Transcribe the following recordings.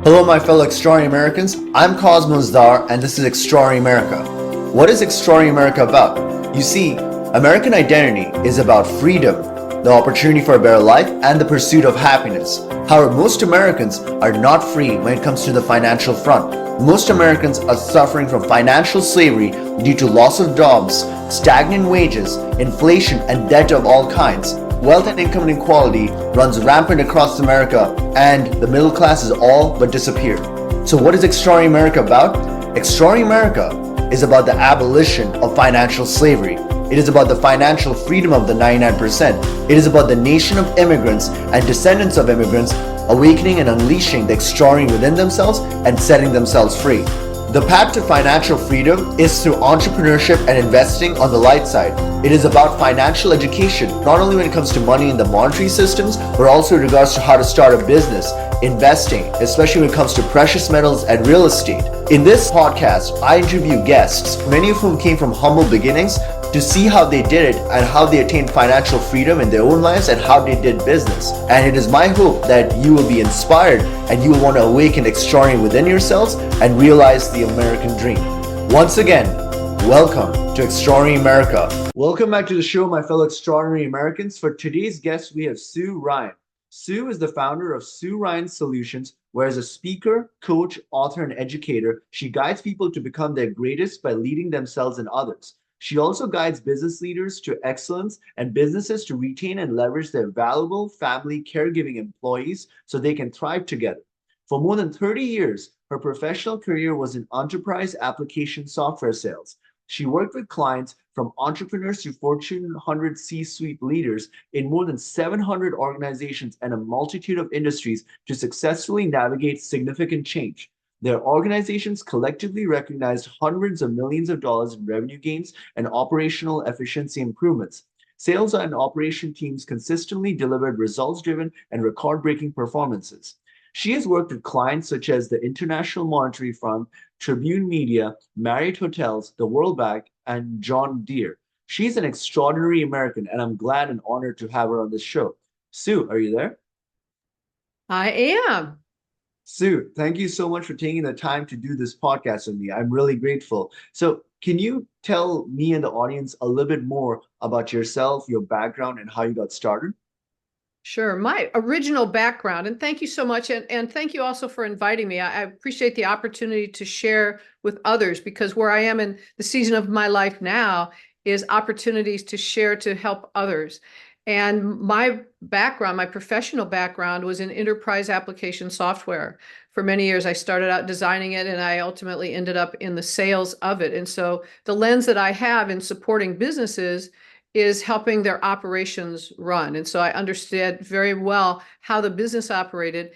Hello, my fellow Extraordinary Americans. I'm Cosmos Dar, and this is Extraordinary America. What is Extraordinary America about? You see, American identity is about freedom, the opportunity for a better life, and the pursuit of happiness. However, most Americans are not free when it comes to the financial front. Most Americans are suffering from financial slavery due to loss of jobs, stagnant wages, inflation, and debt of all kinds. Wealth and income inequality runs rampant across America, and the middle class is all but disappeared. So what is Extraordinary America about? Extraordinary America is about the abolition of financial slavery. It is about the financial freedom of the 99%. It is about the nation of immigrants and descendants of immigrants awakening and unleashing the extraordinary within themselves and setting themselves free. The path to financial freedom is through entrepreneurship and investing on the light side. It is about financial education, not only when it comes to money in the monetary systems, but also in regards to how to start a business, investing, especially when it comes to precious metals and real estate. In this podcast, I interview guests, many of whom came from humble beginnings, to see how they did it and how they attained financial freedom in their own lives and how they did business. And it is my hope that you will be inspired and you will want to awaken extraordinary within yourselves and realize the American dream. Once again, welcome to Extraordinary America. Welcome back to the show, my fellow extraordinary Americans. For today's guest, we have Sue Ryan. Sue is the founder of Sue Ryan Solutions, where as a speaker, coach, author, and educator, she guides people to become their greatest by leading themselves and others. She also guides business leaders to excellence and businesses to retain and leverage their valuable family caregiving employees so they can thrive together. For more than 30 years, her professional career was in enterprise application software sales. She worked with clients from entrepreneurs to Fortune 100 C-suite leaders in more than 700 organizations and a multitude of industries to successfully navigate significant change. Their organizations collectively recognized hundreds of millions of dollars in revenue gains and operational efficiency improvements. Sales and operation teams consistently delivered results-driven and record-breaking performances. She has worked with clients such as the International Monetary Fund, Tribune Media, Marriott Hotels, the World Bank, and John Deere. She's an extraordinary American, and I'm glad and honored to have her on this show. Sue, are you there? I am. Sue, thank you so much for taking the time to do this podcast with me. I'm really grateful. So, can you tell me and the audience a little bit more about yourself, your background, and how you got started? Sure. My original background, and thank you so much. And thank you also for inviting me. I appreciate the opportunity to share with others because where I am in the season of my life now is opportunities to share to help others. And my background, my professional background was in enterprise application software. For many years, I started out designing it and I ultimately ended up in the sales of it. And so the lens that I have in supporting businesses is helping their operations run. And so I understood very well how the business operated.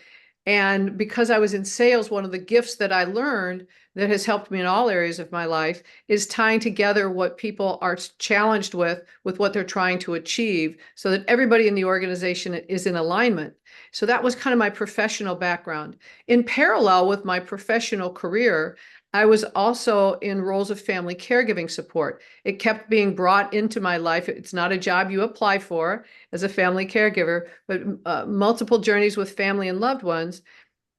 And because I was in sales, one of the gifts that I learned that has helped me in all areas of my life is tying together what people are challenged with what they're trying to achieve so that everybody in the organization is in alignment. So that was kind of my professional background. In parallel with my professional career, I was also in roles of family caregiving support. It kept being brought into my life. It's not a job you apply for as a family caregiver, but multiple journeys with family and loved ones.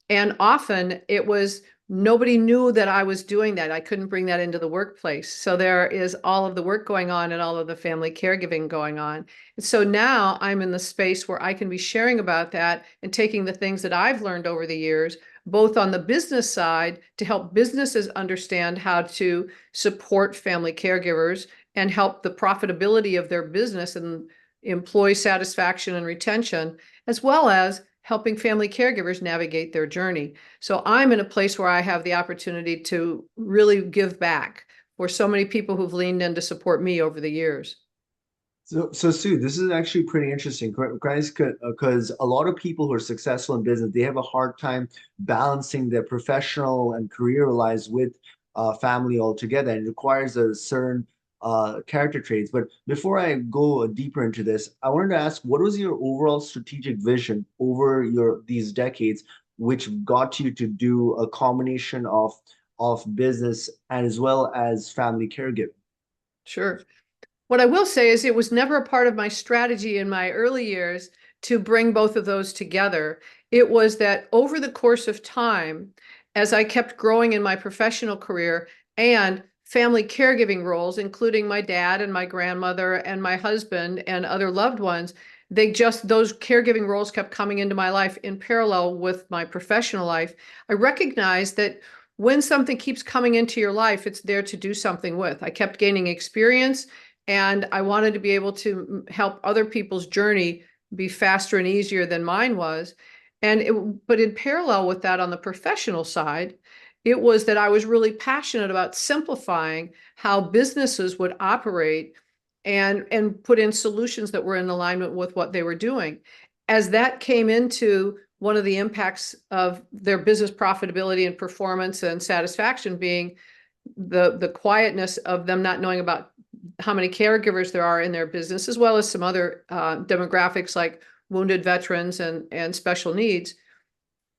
And often it was nobody knew that I was doing that. I couldn't bring that into the workplace. So there is all of the work going on and all of the family caregiving going on. And so now I'm in the space where I can be sharing about that and taking the things that I've learned over the years, both on the business side to help businesses understand how to support family caregivers and help the profitability of their business and employee satisfaction and retention, as well as helping family caregivers navigate their journey. So I'm in a place where I have the opportunity to really give back for so many people who've leaned in to support me over the years. So Sue, this is actually pretty interesting, guys, because a lot of people who are successful in business, they have a hard time balancing their professional and career lives with family altogether, and it requires a certain character traits. But before I go deeper into this, I wanted to ask, what was your overall strategic vision over these decades, which got you to do a combination of business and as well as family caregiving? Sure. What I will say is it was never a part of my strategy in my early years to bring both of those together. It was that over the course of time, as I kept growing in my professional career and family caregiving roles, including my dad and my grandmother and my husband and other loved ones, those caregiving roles kept coming into my life in parallel with my professional life. I recognized that when something keeps coming into your life, it's there to do something with. I kept gaining experience and I wanted to be able to help other people's journey be faster and easier than mine was. But in parallel with that, on the professional side, it was that I was really passionate about simplifying how businesses would operate and put in solutions that were in alignment with what they were doing. As that came into one of the impacts of their business profitability and performance and satisfaction being the quietness of them not knowing about how many caregivers there are in their business, as well as some other demographics like wounded veterans and special needs,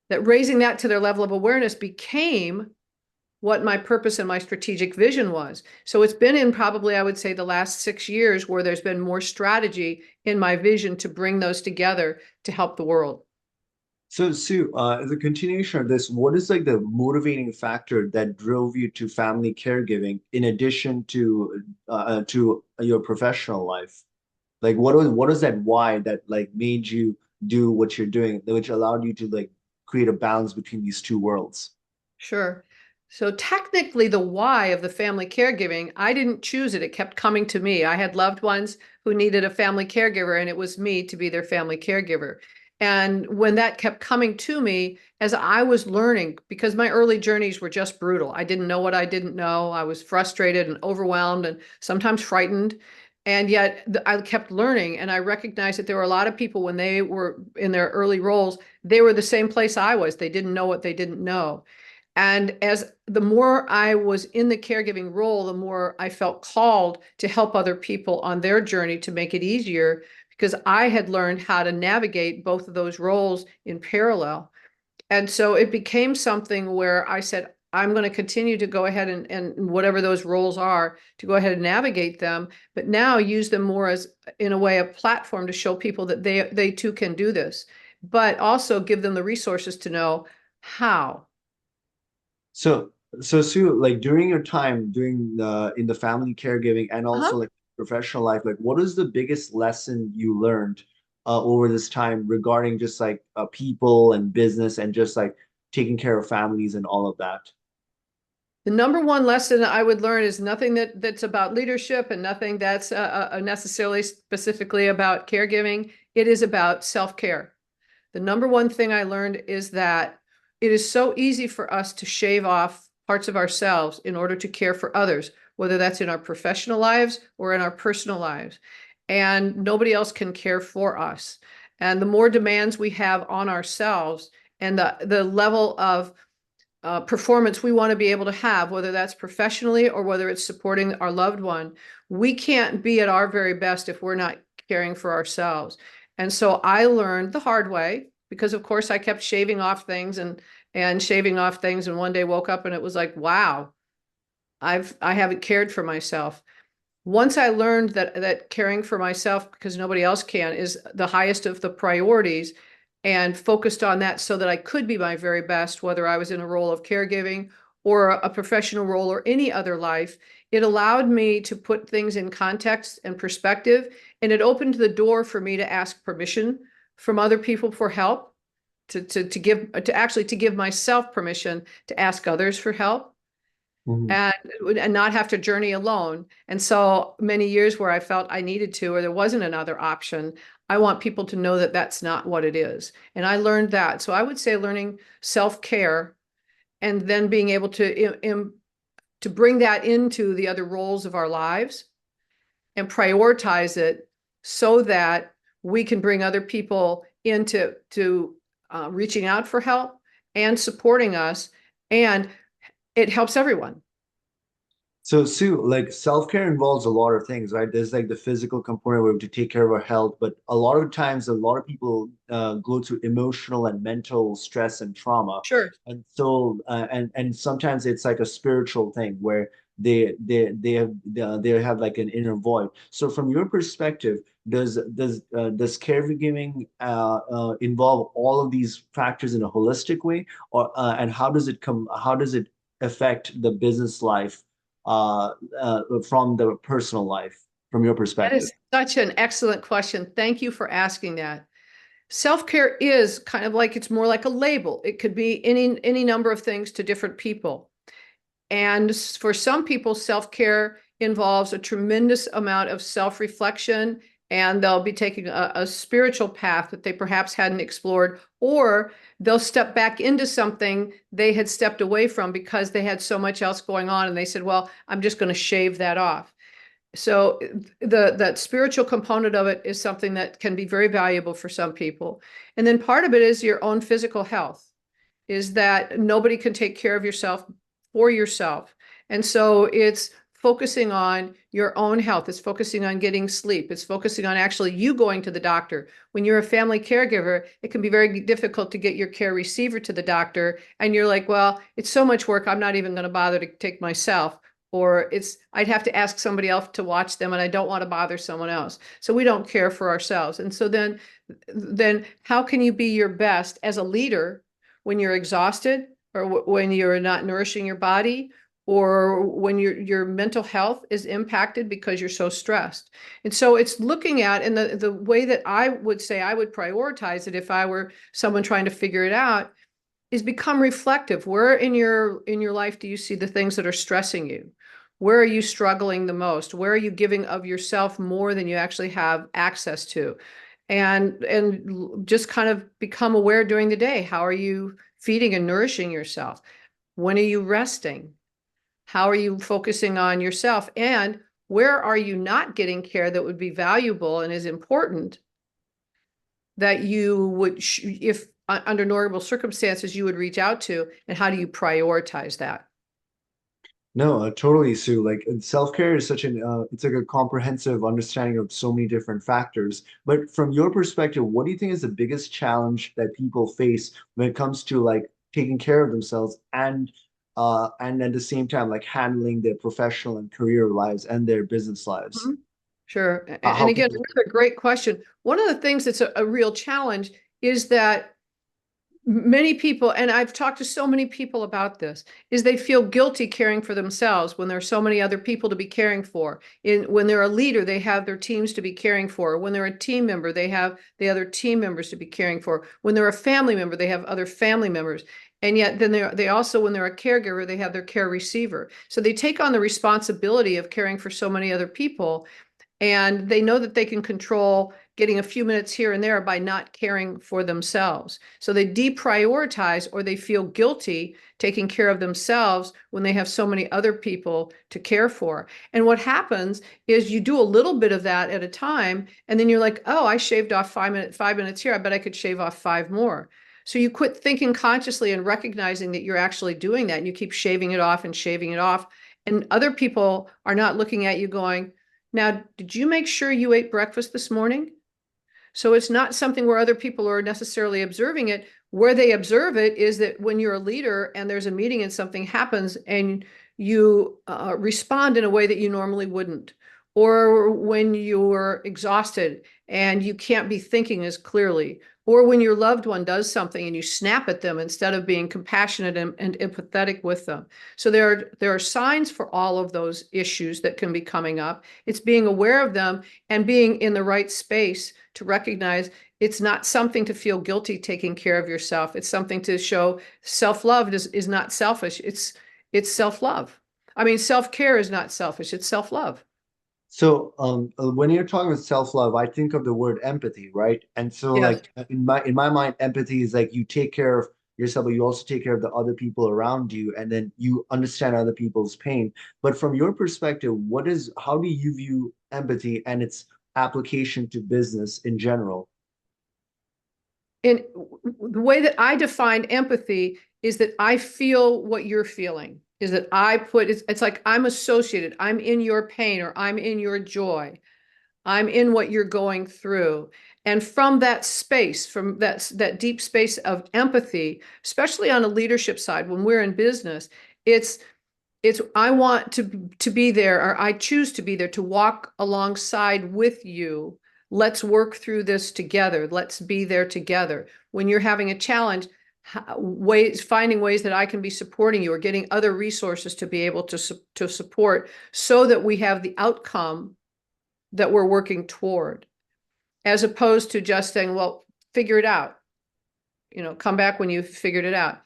that raising that to their level of awareness became what my purpose and my strategic vision was. So it's been in probably, I would say, the last 6 years where there's been more strategy in my vision to bring those together to help the world. So, Sue, as a continuation of this, what is like the motivating factor that drove you to family caregiving in addition to your professional life? Like, what is that why that like made you do what you're doing, which allowed you to like create a balance between these two worlds? Sure. So technically, the why of the family caregiving, I didn't choose it. It kept coming to me. I had loved ones who needed a family caregiver, and it was me to be their family caregiver. And when that kept coming to me, as I was learning, because my early journeys were just brutal, I didn't know what I didn't know. I was frustrated and overwhelmed and sometimes frightened. And yet I kept learning, and I recognized that there were a lot of people when they were in their early roles, they were the same place I was. They didn't know what they didn't know. And as the more I was in the caregiving role, the more I felt called to help other people on their journey to make it easier because I had learned how to navigate both of those roles in parallel. And so it became something where I said, I'm going to continue to go ahead and whatever those roles are, to go ahead and navigate them, but now use them more as, in a way, a platform to show people that they too can do this, but also give them the resources to know how. So, so Sue, like during your time doing in the family caregiving and Uh-huh. also like professional life, like what is the biggest lesson you learned over this time regarding just like people and business and just like taking care of families and all of that? The number one lesson I would learn is nothing that's about leadership and nothing that's necessarily specifically about caregiving. It is about self-care. The number one thing I learned is that it is so easy for us to shave off parts of ourselves in order to care for others, whether that's in our professional lives or in our personal lives. And nobody else can care for us. And the more demands we have on ourselves and the level of performance we want to be able to have, whether that's professionally or whether it's supporting our loved one, we can't be at our very best if we're not caring for ourselves. And so I learned the hard way because, of course, I kept shaving off things and shaving off things, and one day woke up and it was like, wow, I haven't cared for myself. Once I learned that caring for myself because nobody else can is the highest of the priorities and focused on that so that I could be my very best, whether I was in a role of caregiving or a professional role or any other life, it allowed me to put things in context and perspective. And it opened the door for me to ask permission from other people for help, to give myself permission to ask others for help Mhm. and not have to journey alone. And so many years where I felt I needed to, or there wasn't another option, I want people to know that that's not what it is. And I learned that. So I would say learning self-care and then being able to bring that into the other roles of our lives and prioritize it so that we can bring other people into reaching out for help and supporting us. And it helps everyone. So Sue, like self-care involves a lot of things, right? There's like the physical component where we have to take care of our health, but a lot of times, a lot of people go through emotional and mental stress and trauma, Sure. and so and sometimes it's like a spiritual thing where they have like an inner void. So from your perspective, does caregiving involve all of these factors in a holistic way, or and how does it affect the business life from the personal life from your That perspective? is such an excellent question. Thank you for asking that. Self-care is kind of like, it's more like a label. It could be any number of things to different people. And for some people, self-care involves a tremendous amount of self-reflection, and they'll be taking a spiritual path that they perhaps hadn't explored, or they'll step back into something they had stepped away from because they had so much else going on, and they said, well, I'm just going to shave that off. So that spiritual component of it is something that can be very valuable for some people. And then part of it is your own physical health, is that nobody can take care of yourself for yourself. And so it's focusing on your own health. It's focusing on getting sleep. It's focusing on actually you going to the doctor. When you're a family caregiver, it can be very difficult to get your care receiver to the doctor. And you're like, well, it's so much work, I'm not even going to bother to take myself. Or I'd have to ask somebody else to watch them, and I don't want to bother someone else. So we don't care for ourselves. And so then how can you be your best as a leader when you're exhausted, or when you're not nourishing your body, or when your mental health is impacted because you're so stressed? And so it's looking at, and the way that I would say I would prioritize it if I were someone trying to figure it out, is become reflective. Where in your life do you see the things that are stressing you? Where are you struggling the most? Where are you giving of yourself more than you actually have access to? And just kind of become aware during the day. How are you feeding and nourishing yourself? When are you resting? How are you focusing on yourself? And where are you not getting care that would be valuable and is important, that you would, if under normal circumstances, you would reach out to, and how do you prioritize that? No, totally, Sue. Like self-care is such it's like a comprehensive understanding of so many different factors. But from your perspective, what do you think is the biggest challenge that people face when it comes to like taking care of themselves and at the same time like handling their professional and career lives and their business lives? Mhm. Sure. How And again, people another great question. One of the things that's a real challenge is that many people, and I've talked to so many people about this, is they feel guilty caring for themselves when there are so many other people to be caring for. When they're a leader, they have their teams to be caring for. When they're a team member, they have the other team members to be caring for. When they're a family member, they have other family members. And yet then they also, when they're a caregiver, they have their care receiver. So they take on the responsibility of caring for so many other people, and they know that they can control getting a few minutes here and there by not caring for themselves. So they deprioritize, or they feel guilty taking care of themselves when they have so many other people to care for. And what happens is you do a little bit of that at a time, and then you're like, oh, I shaved off 5 minutes here. I bet I could shave off 5 more. So you quit thinking consciously and recognizing that you're actually doing that, and you keep shaving it off and shaving it off. And other people are not looking at you going, now, did you make sure you ate breakfast this morning? So it's not something where other people are necessarily observing it. Where they observe it is that when you're a leader and there's a meeting and something happens, and you respond in a way that you normally wouldn't, or when you're exhausted and you can't be thinking as clearly, or when your loved one does something and you snap at them instead of being compassionate and empathetic with them. So there are signs for all of those issues that can be coming up. It's being aware of them and being in the right space to recognize it's not something to feel guilty taking care of yourself. It's something to show self-love is not selfish. It's self-love. I mean, self-care is not selfish. It's self-love. So, when you're talking about self-love, I think of the word empathy, right? And so, Yes. like in my mind, empathy is like you take care of yourself, but you also take care of the other people around you, and then you understand other people's pain. But from your perspective, how do you view empathy and its application to business in general? And the way that I define empathy is that I feel what you're feeling, is that it's like I'm associated, I'm in your pain, or I'm in your joy. I'm in what you're going through. And from that space, from that deep space of empathy, especially on a leadership side, when we're in business, it's I want to be there, or I choose to be there to walk alongside with you. Let's work through this together. Let's be there together. When you're having a challenge, finding ways that I can be supporting you, or getting other resources to be able to support, so that we have the outcome that we're working toward, as opposed to just saying, well, figure it out. Come back when you've figured it out.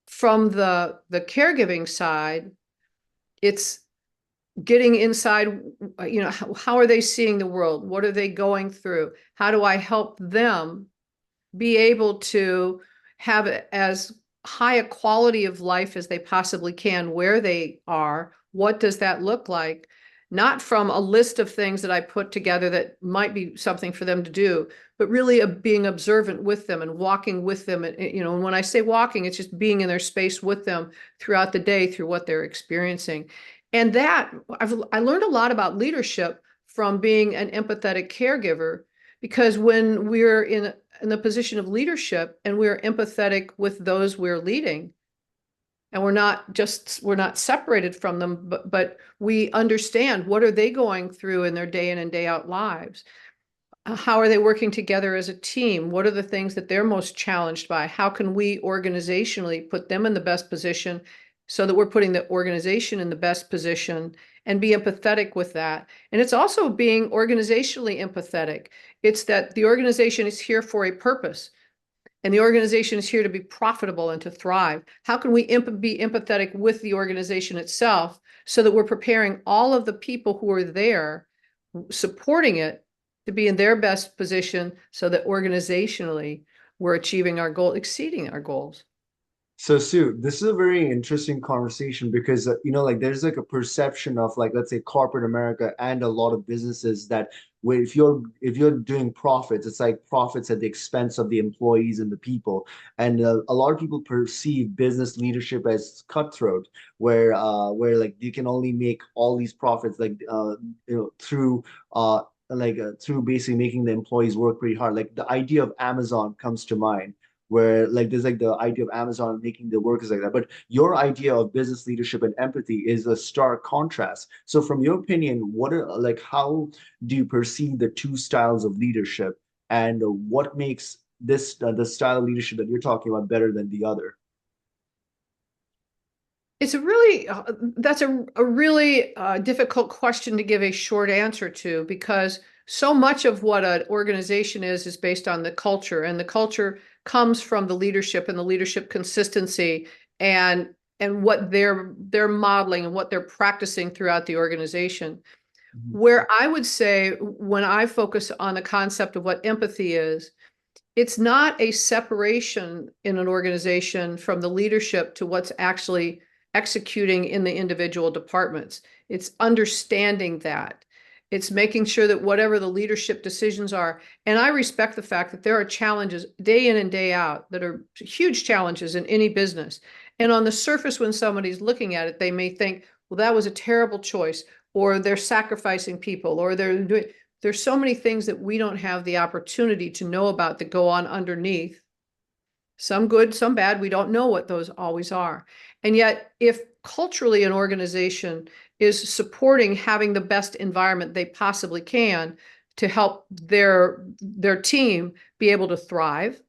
From the caregiving side, it's getting inside, how are they seeing the world? What are they going through? How do I help them be able to have as high a quality of life as they possibly can where they are? What does that look like? Not from a list of things that I put together that might be something for them to do, but really being observant with them and walking with them. And when I say walking, it's just being in their space with them throughout the day, through what they're experiencing. And that I learned a lot about leadership from being an empathetic caregiver, because when we're in the position of leadership and we're empathetic with those we're leading, and we're not separated from them, but we understand what are they going through in their day in and day out lives. How are they working together as a team? What are the things that they're most challenged by? How can we organizationally put them in the best position, so that we're putting the organization in the best position, and be empathetic with that? And it's also being organizationally empathetic. It's that the organization is here for a purpose, and the organization is here to be profitable and to thrive. How can we be empathetic with the organization itself, so that we're preparing all of the people who are there supporting it to be in their best position, so that organizationally we're achieving our goal, exceeding our goals? So Sue, this is a very interesting conversation because like there's like a perception of like let's say corporate America and a lot of businesses that where if you're doing profits, it's like profits at the expense of the employees and the people. And a lot of people perceive business leadership as cutthroat, where like you can only make all these profits like through through basically making the employees work pretty hard. Like the idea of Amazon comes to mind where like there's like the idea of Amazon making the workers like that. But your idea of business leadership and empathy is a stark contrast. So from your opinion, what are like how do you perceive the two styles of leadership, and what makes this the style of leadership that you're talking about better than the other? It's a really that's a really difficult question to give a short answer to, because so much of what an organization is based on the culture, and the culture comes from the leadership, and the leadership consistency, and what they're modeling and what they're practicing throughout the organization. Mhm. Where I would say, when I focus on the concept of what empathy is, it's not a separation in an organization from the leadership to what's actually executing in the individual departments. It's understanding that. It's making sure that whatever the leadership decisions are, and I respect the fact that there are challenges day in and day out that are huge challenges in any business. And on the surface, when somebody's looking at it, they may think, well, that was a terrible choice, or they're sacrificing people, or they're doing, there's so many things that we don't have the opportunity to know about that go on underneath. Some good, some bad. We don't know what those always are. And yet, if culturally an organization is supporting having the best environment they possibly can to help their team be able to thrive,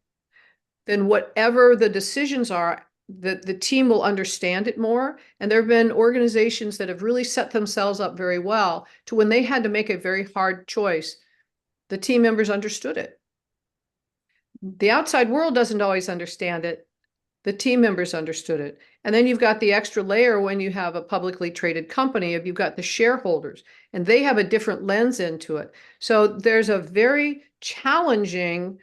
then whatever the decisions are, the team will understand it more. And there have been organizations that have really set themselves up very well to, when they had to make a very hard choice, the team members understood it. The outside world doesn't always understand it. The team members understood it. And then you've got the extra layer when you have a publicly traded company, if you've got the shareholders, and they have a different lens into it. So there's a very challenging,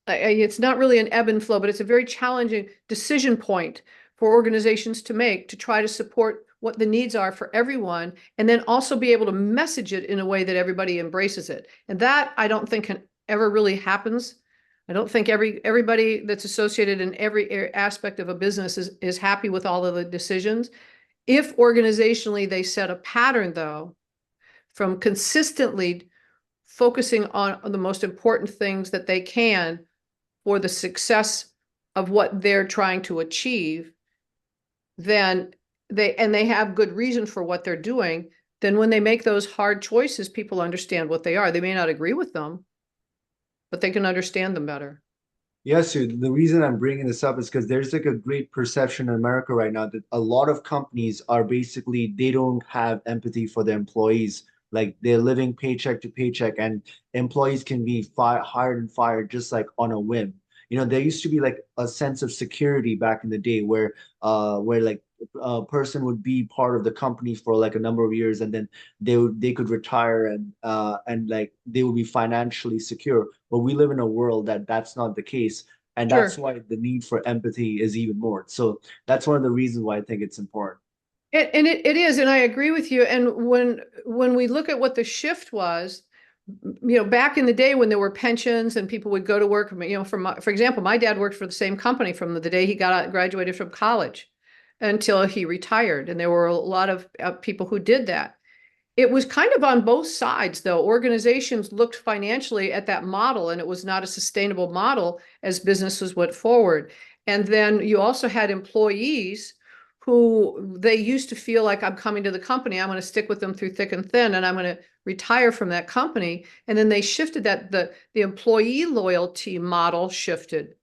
it's not really an ebb and flow, but it's a very challenging decision point for organizations to make, to try to support what the needs are for everyone, and then also be able to message it in a way that everybody embraces it. And that, I don't think, can ever really happens. I don't think everybody that's associated in every aspect of a business is happy with all of the decisions. If organizationally they set a pattern, though, from consistently focusing on the most important things that they can for the success of what they're trying to achieve, then they have good reason for what they're doing, then when they make those hard choices, people understand what they are. They may not agree with them, but they can understand them better. Yes, so the reason I'm bringing this up is because there's like a great perception in America right now that a lot of companies are basically they don't have empathy for their employees. Like they're living paycheck to paycheck, and employees can be hired and fired just like on a whim. There used to be like a sense of security back in the day where like a person would be part of the company for like a number of years, and then they could retire and like they would be financially secure. But we live in a world that that's not the case. And that's Sure. why the need for empathy is even more. So that's one of the reasons why I think it's important. It is, and I agree with you. And when we look at what the shift was, back in the day when there were pensions and people would go to work, for example, my dad worked for the same company from the day he graduated from college until he retired. And there were a lot of people who did that. It was kind of on both sides, though. Organizations looked financially at that model, and it was not a sustainable model as businesses went forward. And then you also had employees who they used to feel like, I'm coming to the company, I'm going to stick with them through thick and thin, and I'm going to retire from that company. And then they shifted that the employee loyalty model shifted.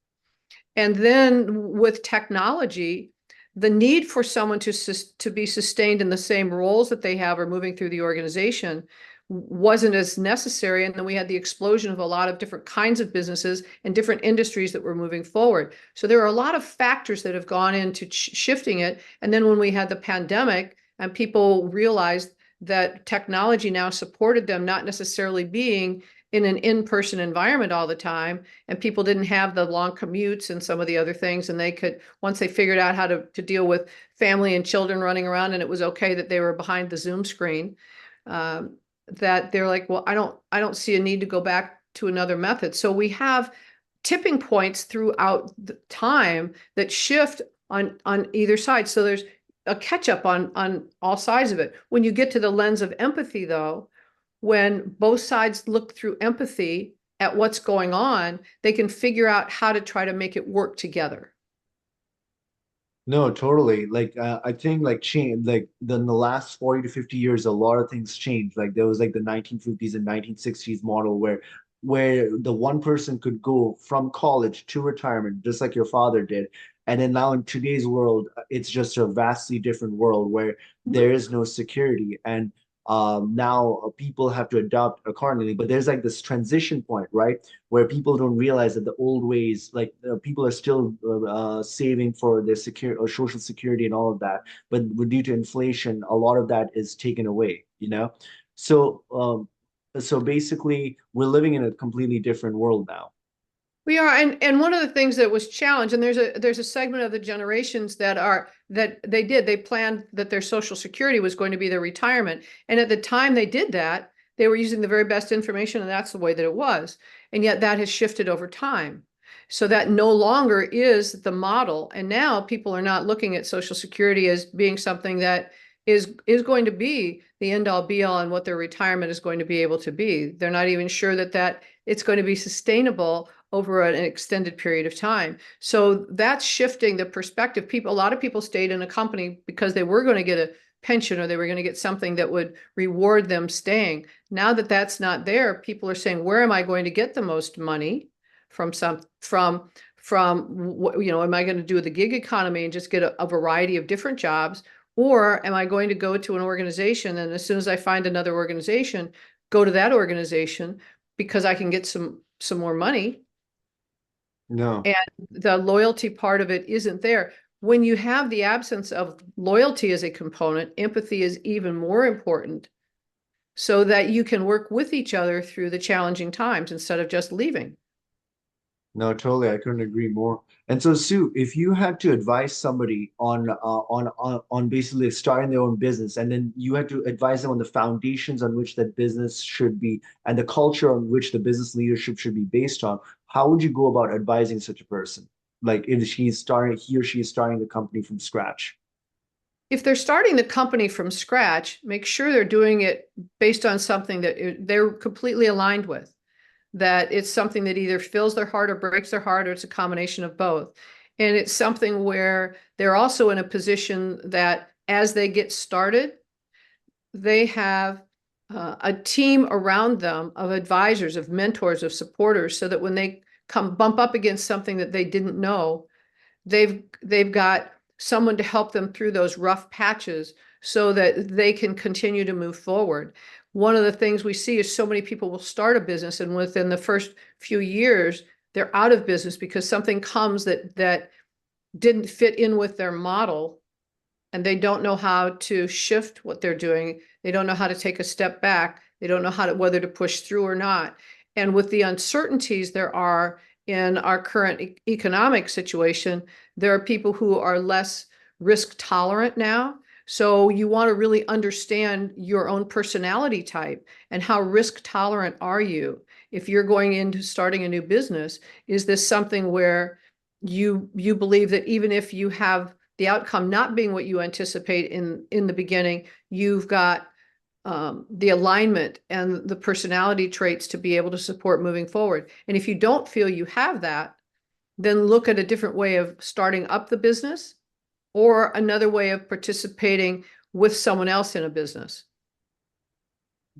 And then with technology, the need for someone to be sustained in the same roles that they have or moving through the organization wasn't as necessary. And then we had the explosion of a lot of different kinds of businesses and different industries that were moving forward. So there are a lot of factors that have gone into shifting it. And then when we had the pandemic and people realized that technology now supported them not necessarily being in an in-person environment all the time, and people didn't have the long commutes and some of the other things, and they could, once they figured out how to deal with family and children running around, and it was okay that they were behind the Zoom screen, that they're like, well, I don't see a need to go back to another method. So we have tipping points throughout the time that shift on either side. So there's a catch up on all sides of it. When you get to the lens of empathy, though, when both sides look through empathy at what's going on, they can figure out how to try to make it work together. No, totally. Like I think like change like in the last 40 to 50 years, a lot of things changed. Like there was like the 1950s and 1960s model where the one person could go from college to retirement, just like your father did. And then now in today's world, it's just a vastly different world where there is no security. And now people have to adopt accordingly. But there's like this transition point, right? Where people don't realize that the old ways, like people are still saving for their secure or social security and all of that, but due to inflation, a lot of that is taken away. So, so basically, we're living in a completely different world now. We are, and one of the things that was challenged, and there's a segment of the generations that they planned that their Social Security was going to be their retirement. And at the time they did that, they were using the very best information, and that's the way that it was. And yet that has shifted over time. So that no longer is the model. And now people are not looking at Social Security as being something that is going to be the end all be all and what their retirement is going to be able to be. They're not even sure that it's going to be sustainable over an extended period of time. So that's shifting the perspective. A lot of people stayed in a company because they were going to get a pension or they were going to get something that would reward them staying. Now that that's not there, people are saying, where am I going to get the most money from am I going to do the gig economy and just get a variety of different jobs? Or am I going to go to an organization, and as soon as I find another organization, go to that organization because I can get some more money? No. And the loyalty part of it isn't there. When you have the absence of loyalty as a component, empathy is even more important so that you can work with each other through the challenging times instead of just leaving. No, totally. I couldn't agree more. And so, Sue, if you had to advise somebody on basically starting their own business, and then you had to advise them on the foundations on which that business should be, and the culture on which the business leadership should be based on, how would you go about advising such a person? Like if he or she is starting the company from scratch. If they're starting the company from scratch, make sure they're doing it based on something that they're completely aligned with, that it's something that either fills their heart or breaks their heart, or it's a combination of both. And it's something where they're also in a position that as they get started, they have a team around them of advisors, of mentors, of supporters, so that when they come bump up against something that they didn't know, they've got someone to help them through those rough patches so that they can continue to move forward. One of the things we see is so many people will start a business, and within the first few years, they're out of business because something comes that didn't fit in with their model, and they don't know how to shift what they're doing. They don't know how to take a step back. They don't know whether to push through or not. And with the uncertainties there are in our current economic situation, there are people who are less risk tolerant now. So you want to really understand your own personality type and how risk tolerant are you? If you're going into starting a new business, is this something where you believe that even if you have the outcome not being what you anticipate in the beginning, you've got the alignment and the personality traits to be able to support moving forward. And if you don't feel you have that, then look at a different way of starting up the business or another way of participating with someone else in a business.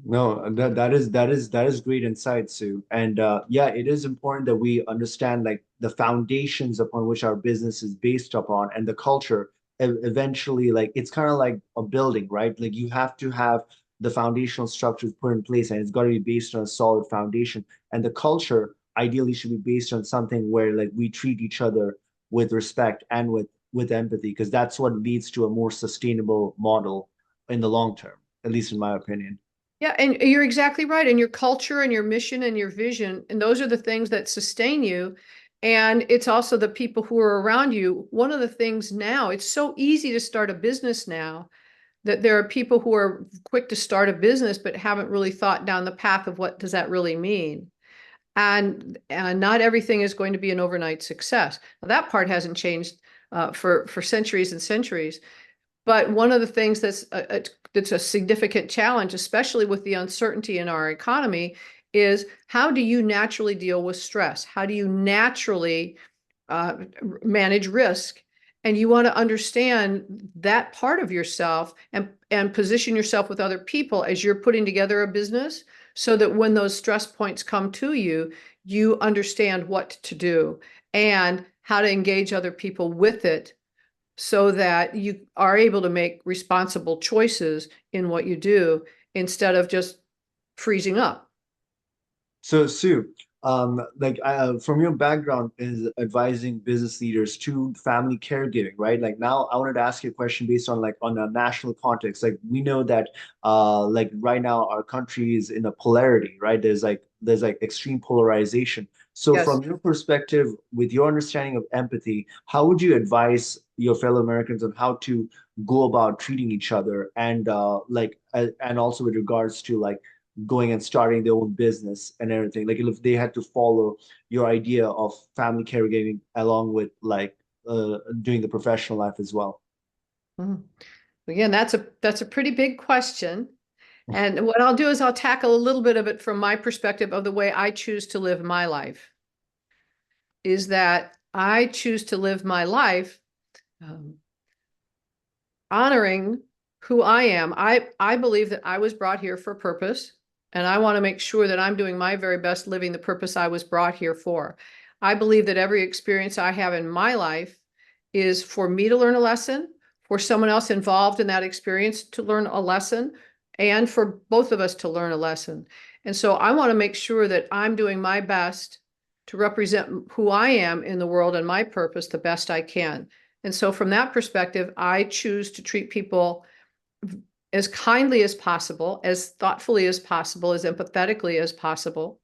No, that is great insight, Sue. And yeah, it is important that we understand like the foundations upon which our business is based upon and the culture. Eventually, like it's kind of like a building, right? Like you have to have the foundational structures put in place, and it's got to be based on a solid foundation. And the culture ideally should be based on something where like we treat each other with respect and with empathy, because that's what leads to a more sustainable model in the long term, at least in my opinion. Yeah, and you're exactly right. And your culture and your mission and your vision, and those are the things that sustain you. And it's also the people who are around you. One of the things now, it's so easy to start a business now that there are people who are quick to start a business but haven't really thought down the path of what does that really mean. And not everything is going to be an overnight success. Now, that part hasn't changed for centuries and centuries. But one of the things that's a significant challenge, especially with the uncertainty in our economy, is how do you naturally deal with stress? How do you naturally uh, manage risk? And you want to understand that part of yourself and position yourself with other people as you're putting together a business so that when those stress points come to you, you understand what to do and how to engage other people with it so that you are able to make responsible choices in what you do instead of just freezing up. So, Sue, like from your background is advising business leaders to family caregiving, right? Like now, I wanted to ask you a question based on like on a national context. Like we know that, like right now, our country is in a polarity, right? There's like extreme polarization. So, Yes. from your perspective, with your understanding of empathy, how would you advise your fellow Americans on how to go about treating each other, and and also with regards to like going and starting their own business and everything, like if they had to follow your idea of family caregiving along with like doing the professional life as well? Mhm. Again, that's a pretty big question. And what I'll do is I'll tackle a little bit of it from my perspective of the way I choose to live my life. Is that I choose to live my life um, honoring who I am. I believe that I was brought here for a purpose, and I want to make sure that I'm doing my very best living the purpose I was brought here for. I believe that every experience I have in my life is for me to learn a lesson, for someone else involved in that experience to learn a lesson, and for both of us to learn a lesson. And so I want to make sure that I'm doing my best to represent who I am in the world and my purpose the best I can. And so from that perspective, I choose to treat people as kindly as possible, as thoughtfully as possible, as empathetically as possible.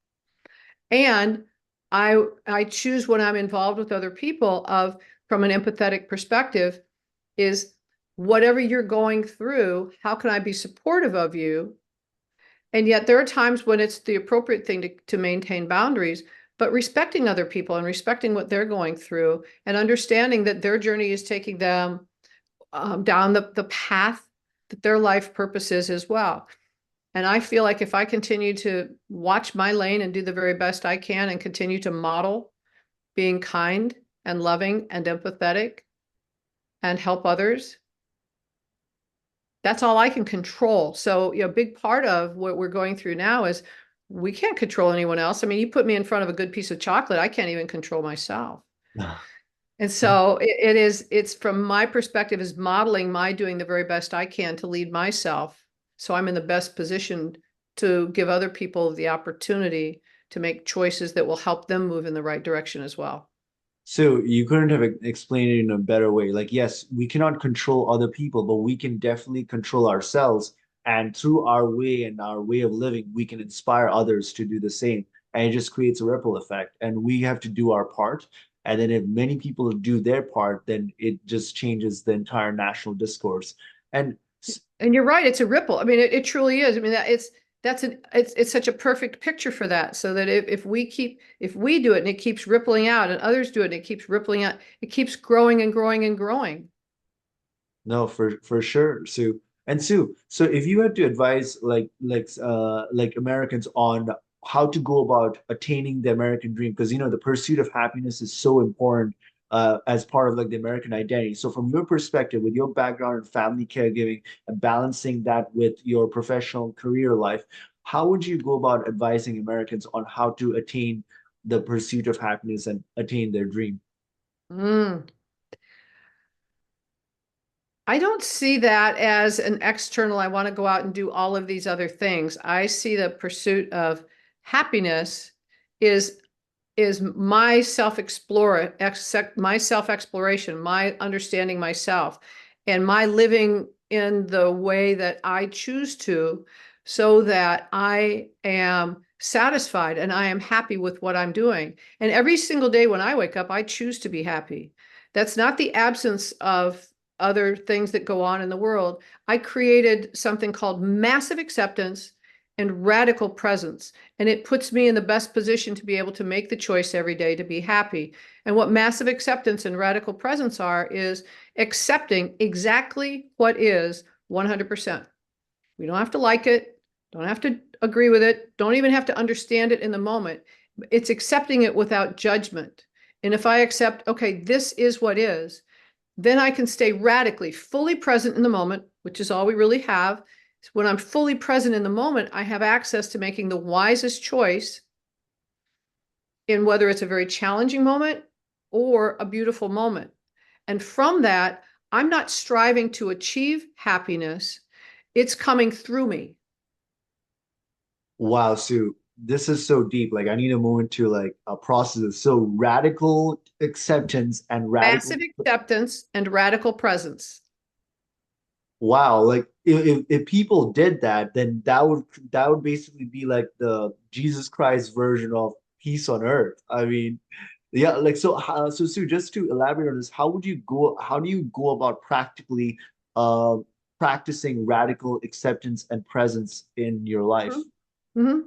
And I choose when I'm involved with other people of from an empathetic perspective is whatever you're going through, how can I be supportive of you? And yet there are times when it's the appropriate thing to maintain boundaries, but respecting other people and respecting what they're going through and understanding that their journey is taking them down the path that their life purpose is as well. And I feel like if I continue to watch my lane and do the very best I can and continue to model being kind and loving and empathetic and help others, that's all I can control. So, a big part of what we're going through now is we can't control anyone else. I mean, you put me in front of a good piece of chocolate, I can't even control myself. And so it's from my perspective is modeling my doing the very best I can to lead myself. So I'm in the best position to give other people the opportunity to make choices that will help them move in the right direction as well. So you couldn't have explained it in a better way. Like, yes, we cannot control other people, but we can definitely control ourselves. And through our way and our way of living, we can inspire others to do the same. And it just creates a ripple effect. And we have to do our part. And then if many people do their part, then it just changes the entire national discourse. And And you're right, it's a ripple. I mean, it truly is. I mean, it's such a perfect picture for that. So that if we do it and it keeps rippling out and others do it and it keeps rippling out, it keeps growing and growing and growing. no, for sure, Sue. And Sue, so if you had to advise like Americans on how to go about attaining the American dream, because the pursuit of happiness is so important as part of like the American identity. So from your perspective, with your background in family caregiving and balancing that with your professional career life, how would you go about advising Americans on how to attain the pursuit of happiness and attain their dream? Mm. I don't see that as an external, I want to go out and do all of these other things. I see the pursuit of happiness is my self-exploration, my understanding myself, and my living in the way that I choose to, so that I am satisfied and I am happy with what I'm doing. And every single day when I wake up, I choose to be happy. That's not the absence of other things that go on in the world. I created something called massive acceptance and radical presence. And it puts me in the best position to be able to make the choice every day to be happy. And what massive acceptance and radical presence are is accepting exactly what is 100%. We don't have to like it, don't have to agree with it, don't even have to understand it in the moment. It's accepting it without judgment. And if I accept, okay, this is what is, then I can stay radically, fully present in the moment, which is all we really have. When I'm fully present in the moment, I have access to making the wisest choice in whether it's a very challenging moment or a beautiful moment. And from that, I'm not striving to achieve happiness. It's coming through me. Wow, Sue, this is so deep. Like, I need to move into like a process of so radical acceptance and radical. Massive acceptance and radical presence. Wow, like if people did that, then that would basically be like the Jesus Christ version of peace on earth. I mean, yeah, like so Sue, just to elaborate on this, how do you go about practically uh practicing radical acceptance and presence in your life? Mm-hmm.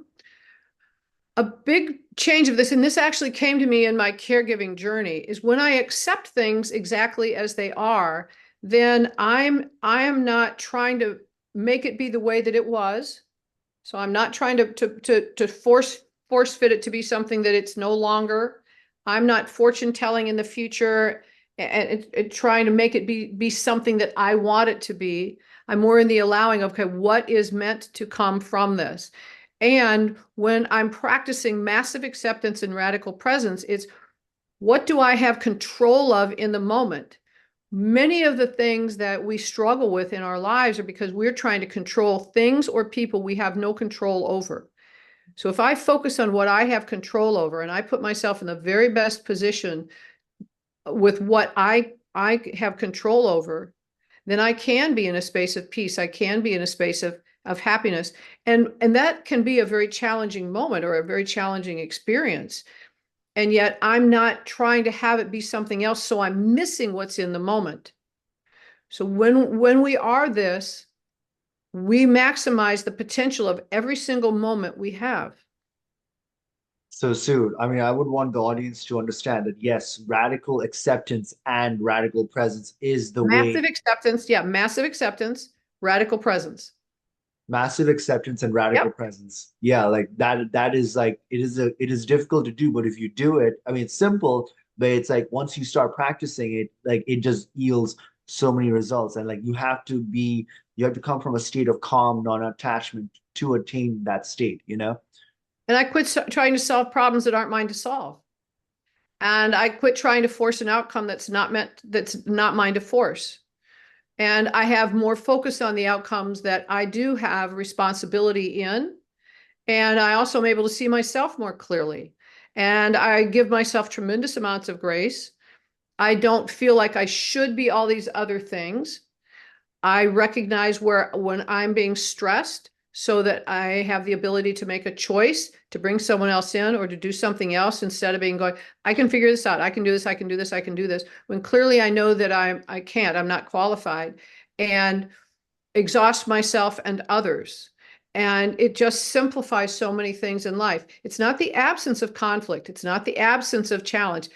A big change of this, and this actually came to me in my caregiving journey, is when I accept things exactly as they are, then I am not trying to make it be the way that it was. So I'm not trying to force fit it to be something that it's no longer. I'm not fortune telling in the future and trying to make it be something that I want it to be. I'm more in the allowing of, okay, what is meant to come from this? And when I'm practicing massive acceptance and radical presence, it's what do I have control of in the moment? Many of the things that we struggle with in our lives are because we're trying to control things or people we have no control over. So if I focus on what I have control over and I put myself in the very best position with what I have control over, then I can be in a space of peace. I can be in a space of happiness. And that can be a very challenging moment or a very challenging experience. And yet I'm not trying to have it be something else. So I'm missing what's in the moment. So when we are this, we maximize the potential of every single moment we have. So, Sue, I mean, I would want the audience to understand that yes, radical acceptance and radical presence is the way. Massive acceptance, yeah, massive acceptance, radical presence. Massive acceptance and radical Yep. presence. Yeah, like that is like it is difficult to do, but if you do it, I mean it's simple, but it's like once you start practicing it, like it just yields so many results. And like you have to come from a state of calm, non-attachment to attain that state, you know? And I quit trying to solve problems that aren't mine to solve. And I quit trying to force an outcome that's not mine to force. And I have more focus on the outcomes that I do have responsibility in. And I also am able to see myself more clearly. And I give myself tremendous amounts of grace. I don't feel like I should be all these other things. I recognize when I'm being stressed so that I have the ability to make a choice to bring someone else in or to do something else instead of being going, I can figure this out. I can do this. I can do this. I can do this. When clearly I know that I can't, I'm not qualified, and exhaust myself and others. And it just simplifies so many things in life. It's not the absence of conflict. It's not the absence of challenge,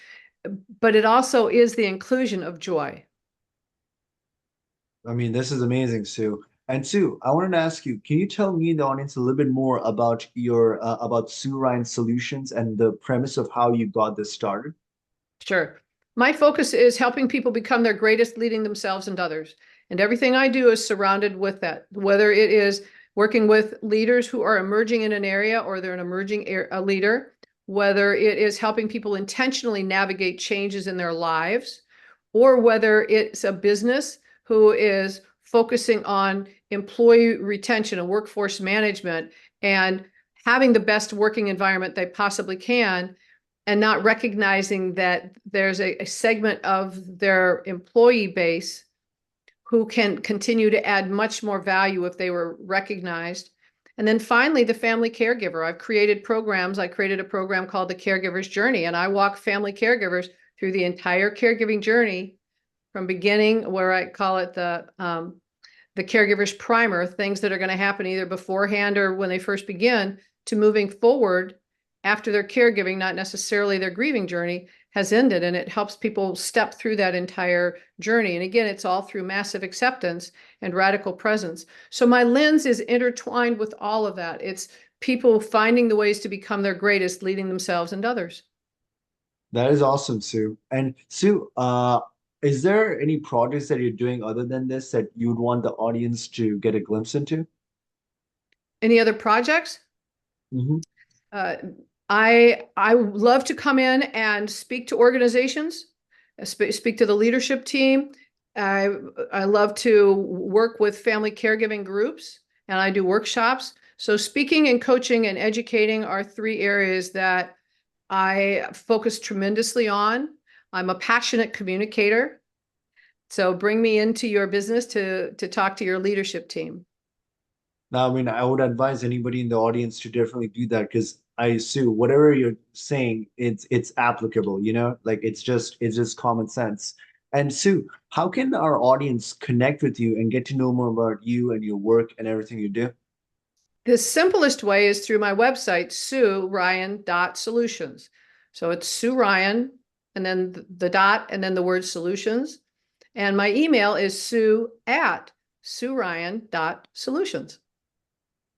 but it also is the inclusion of joy. I mean, this is amazing, Sue. And Sue, I wanted to ask you, can you tell me and the audience a little bit more about your about Sue Ryan Solutions and the premise of how you got this started? Sure. My focus is helping people become their greatest, leading themselves and others. And everything I do is surrounded with that, whether it is working with leaders who are emerging in an area or they're an emerging leader, whether it is helping people intentionally navigate changes in their lives, or whether it's a business who is focusing on employee retention and workforce management and having the best working environment they possibly can, and not recognizing that there's a segment of their employee base who can continue to add much more value if they were recognized. And then finally, the family caregiver. I've created programs. I created a program called the Caregiver's Journey, and I walk family caregivers through the entire caregiving journey from beginning, where I call it the caregiver's primer, things that are going to happen either beforehand or when they first begin, to moving forward after their caregiving, not necessarily their grieving journey, has ended. And it helps people step through that entire journey. And again, it's all through massive acceptance and radical presence. So my lens is intertwined with all of that. It's people finding the ways to become their greatest, leading themselves and others. That is awesome, Sue. And Sue, is there any projects that you're doing other than this that you'd want the audience to get a glimpse into? Any other projects? Hmm. Uh, I love to come in and speak to organizations, speak to the leadership team. I I love to work with family caregiving groups, and I do workshops. So speaking and coaching and educating are three areas that I focus tremendously on. I'm a passionate communicator, so bring me into your business to talk to your leadership team. Now, I mean, I would advise anybody in the audience to definitely do that because I Sue, whatever you're saying, it's applicable, you know, like it's just common sense. And Sue, how can our audience connect with you and get to know more about you and your work and everything you do? The simplest way is through my website, SueRyan.solutions. So it's Sue Ryan, and then the dot, and then the word solutions. And my email is sue@SueRyan.solutions.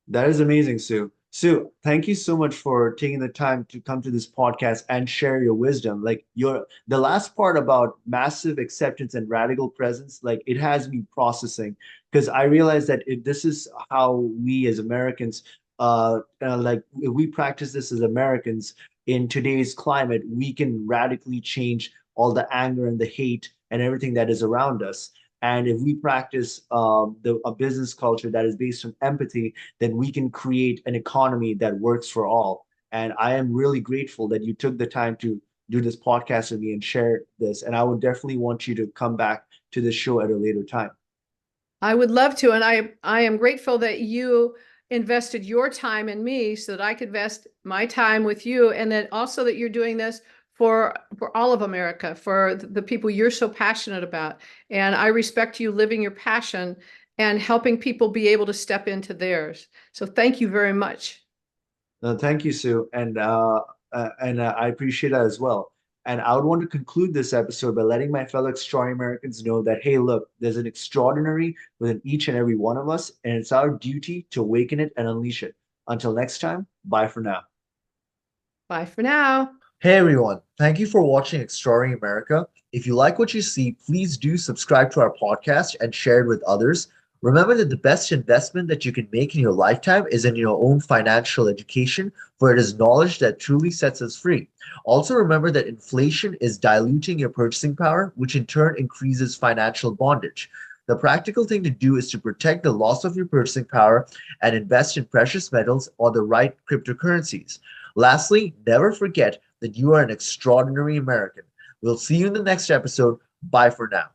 That is amazing, Sue. Sue, thank you so much for taking the time to come to this podcast and share your wisdom. Like your the last part about massive acceptance and radical presence, like it has me processing because I realize that this is how we as Americans, like if we practice this as Americans in today's climate, we can radically change all the anger and the hate and everything that is around us. And if we practice a business culture that is based on empathy, then we can create an economy that works for all. And I am really grateful that you took the time to do this podcast with me and share this. And I would definitely want you to come back to this show at a later time. I would love to, and I am grateful that you invested your time in me so that I could invest my time with you, and then also that you're doing this for all of America, for the people you're so passionate about. And I respect you living your passion and helping people be able to step into theirs. So thank you very much. Thank you, Sue, and I appreciate that as well. And I would want to conclude this episode by letting my fellow extraordinary Americans know that, hey, look, there's an extraordinary within each and every one of us, and it's our duty to awaken it and unleash it. Until next time, bye for now. Bye for now. Hey everyone, thank you for watching Exploring America. If you like what you see, please do subscribe to our podcast and share it with others. Remember that the best investment that you can make in your lifetime is in your own financial education, for it is knowledge that truly sets us free. Also, remember that inflation is diluting your purchasing power, which in turn increases financial bondage. The practical thing to do is to protect the loss of your purchasing power and invest in precious metals or the right cryptocurrencies. Lastly, never forget that you are an extraordinary American. We'll see you in the next episode. Bye for now.